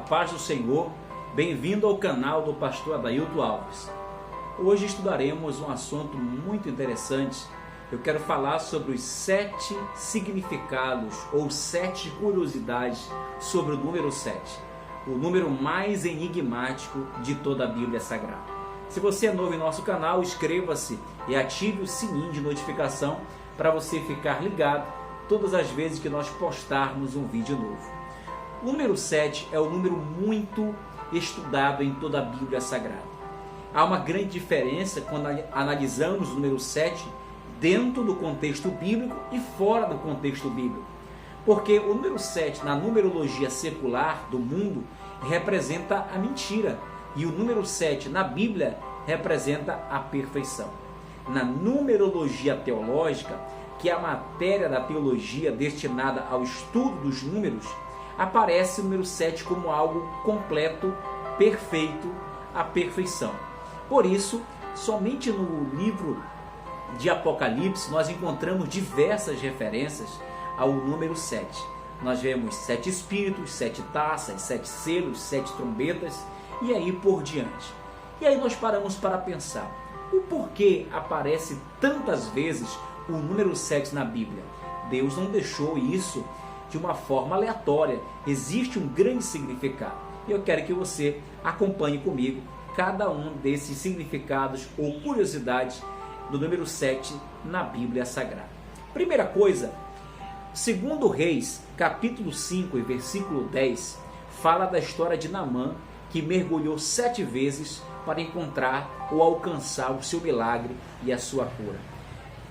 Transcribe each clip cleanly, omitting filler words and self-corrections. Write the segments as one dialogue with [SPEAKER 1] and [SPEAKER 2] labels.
[SPEAKER 1] paz do Senhor, bem-vindo ao canal do pastor Adailto Alves. Hoje estudaremos um assunto muito interessante. Eu quero falar sobre os 7 significados ou 7 curiosidades sobre o número 7, o número mais enigmático de toda a Bíblia Sagrada. Se você é novo em nosso canal, inscreva-se e ative o sininho de notificação para você ficar ligado todas as vezes que nós postarmos um vídeo novo. O número 7 é um número muito estudado em toda a Bíblia Sagrada. Há uma grande diferença quando analisamos o número 7 dentro do contexto bíblico e fora do contexto bíblico. Porque o número 7, na numerologia secular do mundo, representa a mentira. E o número 7 na Bíblia representa a perfeição. Na numerologia teológica, que é a matéria da teologia destinada ao estudo dos números, aparece o número 7 como algo completo, perfeito, a perfeição. Por isso, somente no livro de Apocalipse nós encontramos diversas referências ao número 7. Nós vemos 7 espíritos, 7 taças, 7 selos, 7 trombetas e aí por diante. E aí nós paramos para pensar, o porquê aparece tantas vezes o número 7 na Bíblia? Deus não deixou isso de uma forma aleatória, existe um grande significado. E eu quero que você acompanhe comigo cada um desses significados ou curiosidades do número 7 na Bíblia Sagrada. Primeira coisa, segundo Reis, capítulo 5 e versículo 10, fala da história de Naamã, que mergulhou 7 vezes para encontrar ou alcançar o seu milagre e a sua cura.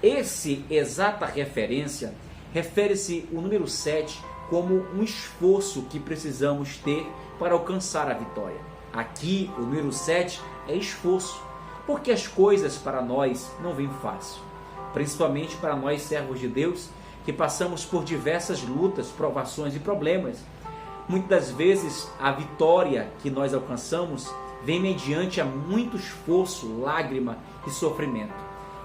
[SPEAKER 1] Essa exata referência refere-se o número 7 como um esforço que precisamos ter para alcançar a vitória. Aqui, o número 7 é esforço, porque as coisas para nós não vêm fácil, principalmente para nós servos de Deus, que passamos por diversas lutas, provações e problemas. Muitas vezes a vitória que nós alcançamos vem mediante a muito esforço, lágrima e sofrimento.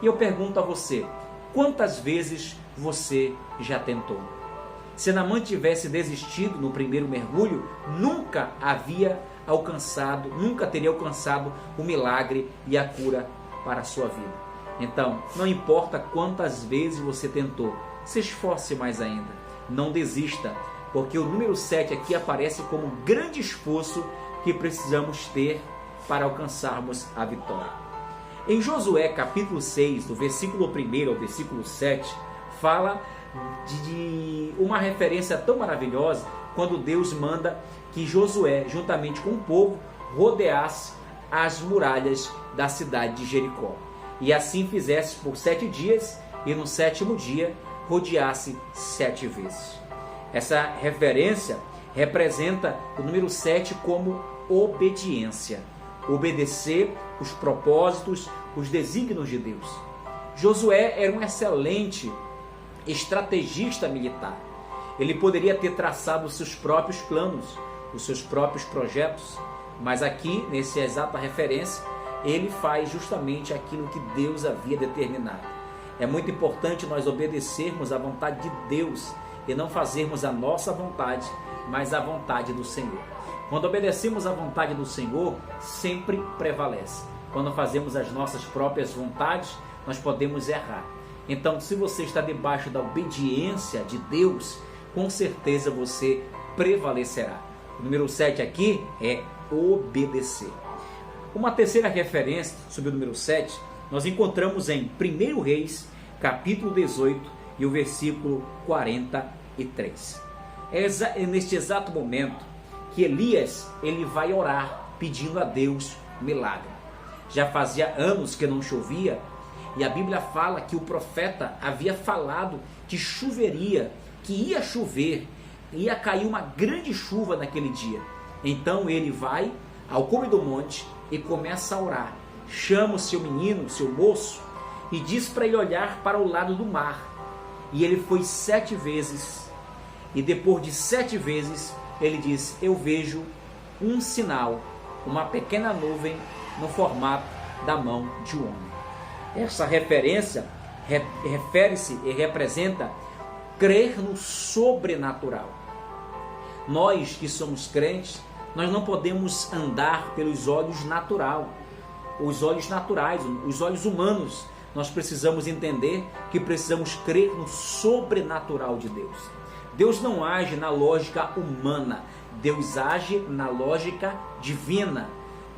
[SPEAKER 1] E eu pergunto a você, quantas vezes você já tentou? Se Naamã tivesse desistido no primeiro mergulho, nunca teria alcançado o milagre e a cura para a sua vida. Então, não importa quantas vezes você tentou, se esforce mais ainda. Não desista, porque o número 7 aqui aparece como um grande esforço que precisamos ter para alcançarmos a vitória. Em Josué capítulo 6, do versículo 1 ao versículo 7, fala de uma referência tão maravilhosa quando Deus manda que Josué, juntamente com o povo, rodeasse as muralhas da cidade de Jericó. E assim fizesse por 7 dias e no 7º dia rodeasse 7 vezes. Essa referência representa o número 7 como obediência. Obedecer os propósitos, os desígnios de Deus. Josué era um excelente estrategista militar. Ele poderia ter traçado os seus próprios planos, os seus próprios projetos, mas aqui, nessa exata referência, ele faz justamente aquilo que Deus havia determinado. É muito importante nós obedecermos à vontade de Deus e não fazermos a nossa vontade, mas a vontade do Senhor. Quando obedecemos à vontade do Senhor, sempre prevalece. Quando fazemos as nossas próprias vontades, nós podemos errar. Então, se você está debaixo da obediência de Deus, com certeza você prevalecerá. O número 7 aqui é obedecer. Uma terceira referência sobre o número 7, nós encontramos em 1 Reis, capítulo 18 e o versículo 43. É neste exato momento que Elias ele vai orar pedindo a Deus milagre. Já fazia anos que não chovia e a Bíblia fala que o profeta havia falado que choveria, que ia chover, ia cair uma grande chuva naquele dia. Então ele vai ao cume do monte e começa a orar. Chama o seu menino, o seu moço, e diz para ele olhar para o lado do mar. E ele foi 7 vezes. E depois de 7 vezes, ele diz, eu vejo um sinal, uma pequena nuvem no formato da mão de um homem. Essa referência refere-se e representa crer no sobrenatural. Nós que somos crentes, Nós não podemos andar pelos olhos os olhos naturais, os olhos humanos. Nós precisamos entender que precisamos crer no sobrenatural de Deus. Deus não age na lógica humana, Deus age na lógica divina.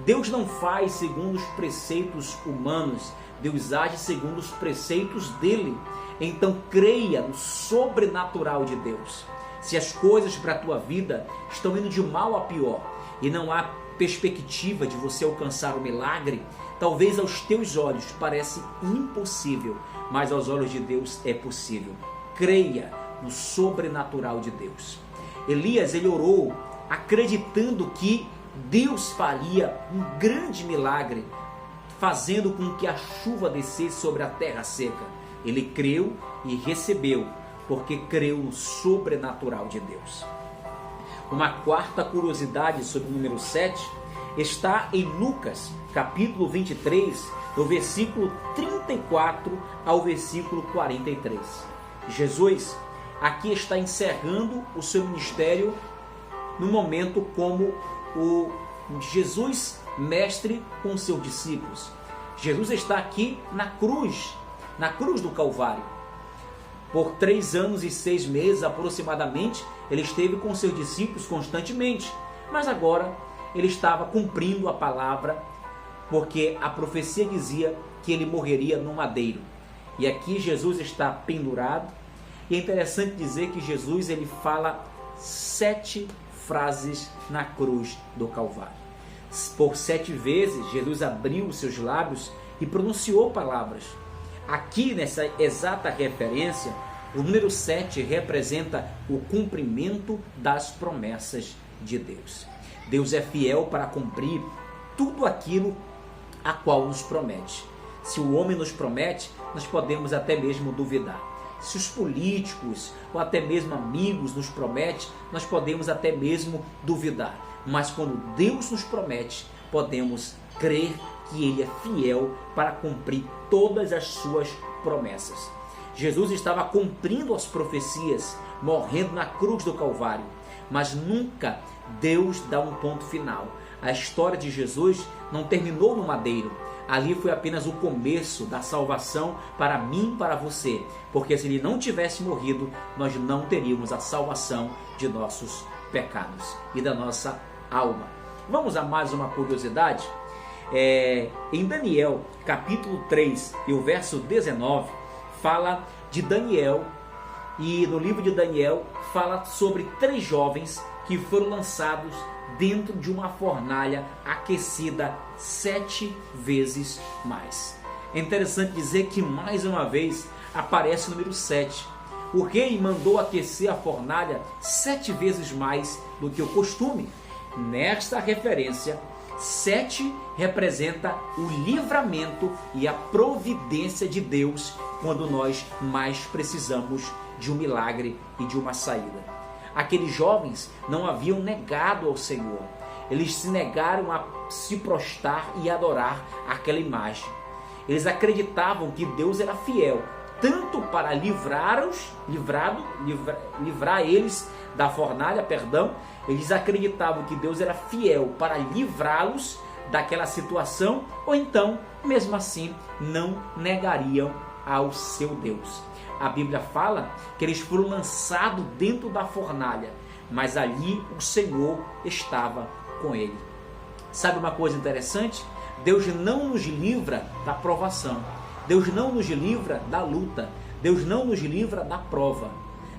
[SPEAKER 1] Deus não faz segundo os preceitos humanos, Deus age segundo os preceitos dele. Então creia no sobrenatural de Deus. Se as coisas para a tua vida estão indo de mal a pior e não há perspectiva de você alcançar o milagre, talvez aos teus olhos pareça impossível, mas aos olhos de Deus é possível. Creia no sobrenatural de Deus. Elias, ele orou acreditando que Deus faria um grande milagre, fazendo com que a chuva descesse sobre a terra seca. Ele creu e recebeu, porque creu no sobrenatural de Deus. Uma quarta curiosidade sobre o número 7 está em Lucas, capítulo 23, do versículo 34 ao versículo 43. Jesus aqui está encerrando o seu ministério no momento como o Jesus mestre com seus discípulos. Jesus está aqui na cruz do Calvário. Por 3 anos e 6 meses aproximadamente, ele esteve com seus discípulos constantemente, mas agora ele estava cumprindo a palavra, porque a profecia dizia que ele morreria no madeiro. E aqui Jesus está pendurado, e é interessante dizer que Jesus ele fala 7 frases na cruz do Calvário. Por 7 vezes Jesus abriu os seus lábios e pronunciou palavras. Aqui nessa exata referência, o número 7 representa o cumprimento das promessas de Deus. Deus é fiel para cumprir tudo aquilo a qual nos promete. Se o homem nos promete, nós podemos até mesmo duvidar. Se os políticos ou até mesmo amigos nos prometem, nós podemos até mesmo duvidar. Mas quando Deus nos promete, podemos crer que Ele é fiel para cumprir todas as suas promessas. Jesus estava cumprindo as profecias, morrendo na cruz do Calvário, mas nunca Deus dá um ponto final. A história de Jesus não terminou no madeiro. Ali foi apenas o começo da salvação para mim e para você, porque se Ele não tivesse morrido, nós não teríamos a salvação de nossos pecados e da nossa alma. Vamos a mais uma curiosidade? Em Daniel, capítulo 3 e o verso 19, fala de Daniel, e no livro de Daniel fala sobre 3 jovens que foram lançados dentro de uma fornalha aquecida 7 vezes mais. É interessante dizer que mais uma vez aparece o número 7. O rei mandou aquecer a fornalha 7 vezes mais do que o costume. Nesta referência, 7 representa o livramento e a providência de Deus quando nós mais precisamos de um milagre e de uma saída. Aqueles jovens não haviam negado ao Senhor. Eles se negaram a se prostrar e adorar aquela imagem. Eles acreditavam que Deus era fiel, tanto para livrar eles da fornalha, eles acreditavam que Deus era fiel para livrá-los daquela situação, ou então, mesmo assim, não negariam ao seu Deus. A Bíblia fala que eles foram lançados dentro da fornalha, mas ali o Senhor estava com ele. Sabe uma coisa interessante? Deus não nos livra da provação. Deus não nos livra da luta. Deus não nos livra da prova.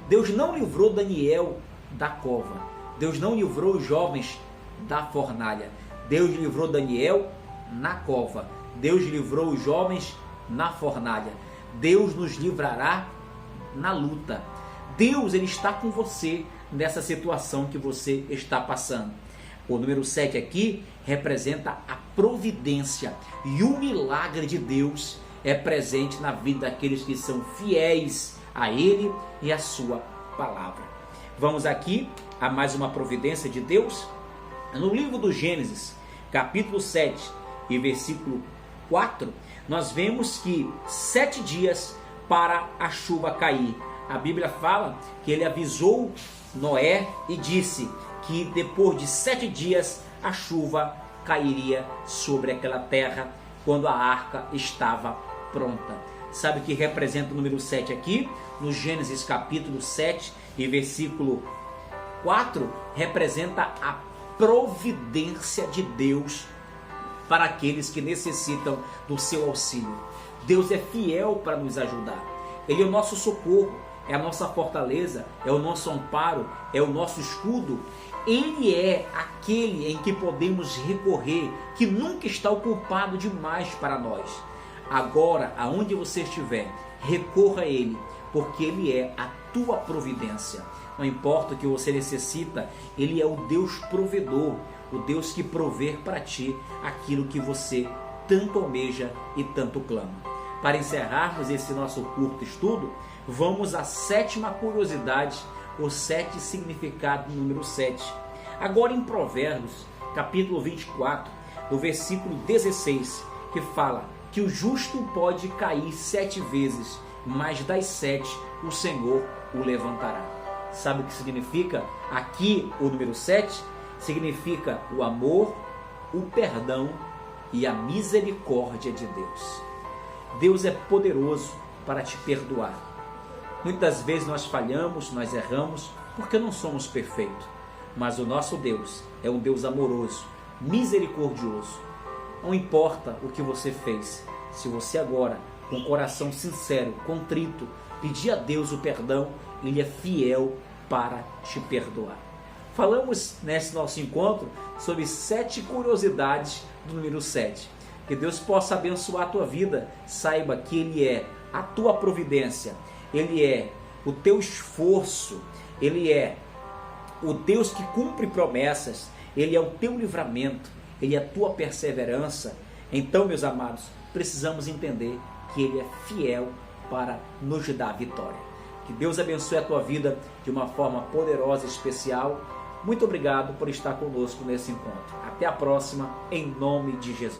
[SPEAKER 1] Deus não livrou Daniel da cova. Deus não livrou os jovens da fornalha. Deus livrou Daniel na cova. Deus livrou os jovens na fornalha. Deus nos livrará na luta. Deus, Ele está com você nessa situação que você está passando. O número 7 aqui representa a providência, e o milagre de Deus é presente na vida daqueles que são fiéis a Ele e a sua palavra. Vamos aqui a mais uma providência de Deus. No livro do Gênesis, capítulo 7 e versículo 4, nós vemos que 7 dias para a chuva cair. A Bíblia fala que ele avisou Noé e disse: que depois de 7 dias a chuva cairia sobre aquela terra quando a arca estava pronta. Sabe o que representa o número 7 aqui? No Gênesis capítulo 7 e versículo 4, representa a providência de Deus para aqueles que necessitam do seu auxílio. Deus é fiel para nos ajudar. Ele é o nosso socorro, é a nossa fortaleza, é o nosso amparo, é o nosso escudo. Ele é aquele em que podemos recorrer, que nunca está ocupado demais para nós. Agora, aonde você estiver, recorra a Ele, porque Ele é a tua providência. Não importa o que você necessita, Ele é o Deus provedor, o Deus que prover para ti aquilo que você tanto almeja e tanto clama. Para encerrarmos esse nosso curto estudo, vamos à 7ª curiosidade, o 7 significado número 7. Agora em Provérbios, capítulo 24, no versículo 16, que fala que o justo pode cair 7 vezes, mas das 7 o Senhor o levantará. Sabe o que significa aqui o número 7? Significa o amor, o perdão e a misericórdia de Deus. Deus é poderoso para te perdoar. Muitas vezes nós falhamos, nós erramos, porque não somos perfeitos. Mas o nosso Deus é um Deus amoroso, misericordioso. Não importa o que você fez, se você agora, com o coração sincero, contrito, pedir a Deus o perdão, Ele é fiel para te perdoar. Falamos nesse nosso encontro sobre 7 curiosidades do número 7. Que Deus possa abençoar a tua vida. Saiba que Ele é a tua providência, Ele é o teu esforço, Ele é o Deus que cumpre promessas, Ele é o teu livramento, Ele é a tua perseverança. Então, meus amados, precisamos entender que Ele é fiel para nos dar a vitória. Que Deus abençoe a tua vida de uma forma poderosa e especial. Muito obrigado por estar conosco nesse encontro. Até a próxima, em nome de Jesus.